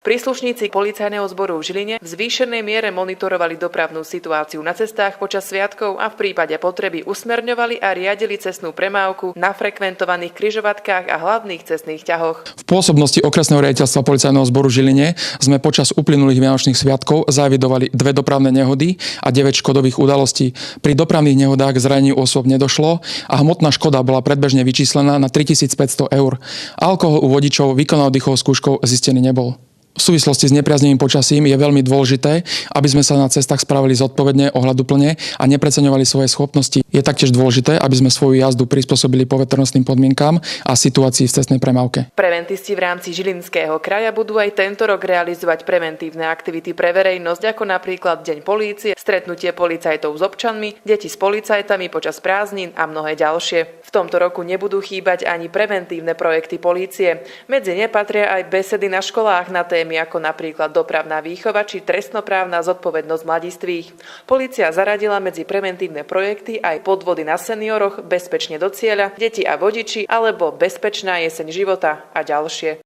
Príslušníci policajného zboru v Žiline v zvýšenej miere monitorovali dopravnú situáciu na cestách počas sviatkov a v prípade potreby usmerňovali a riadili cestnú premávku na frekventovaných križovatkách a hlavných cestných ťahoch. V pôsobnosti okresného riaditeľstva policajného zboru Žiline sme počas uplynulých vianočných sviatkov zaevidovali 2 dopravné nehody a 9 škodových udalostí. Pri dopravných nehodách k zraneniu osôb nedošlo a hmotná škoda bola predbežne vyčíslená na 3500 eur. Alkohol u vodičov výkonom oddychovou skúškou zistený nebol. V súvislosti s nepriaznivým počasím je veľmi dôležité, aby sme sa na cestách spravili zodpovedne, ohľaduplne a nepreceňovali svoje schopnosti. Je taktiež dôležité, aby sme svoju jazdu prispôsobili poveternostným podmienkam a situácii v cestnej premávke. Preventisti v rámci Žilinského kraja budú aj tento rok realizovať preventívne aktivity pre verejnosť, ako napríklad Deň polície, stretnutie policajtov s občanmi, deti s policajtami počas prázdnin a mnohé ďalšie. V tomto roku nebudú chýbať ani preventívne projekty polície. Medzi ne patria aj besedy na školách na témy ako napríklad dopravná výchova či trestnoprávna zodpovednosť mladistvých. Polícia zaradila medzi preventívne projekty aj podvody na senioroch, bezpečne do cieľa, deti a vodiči alebo bezpečná jeseň života a ďalšie.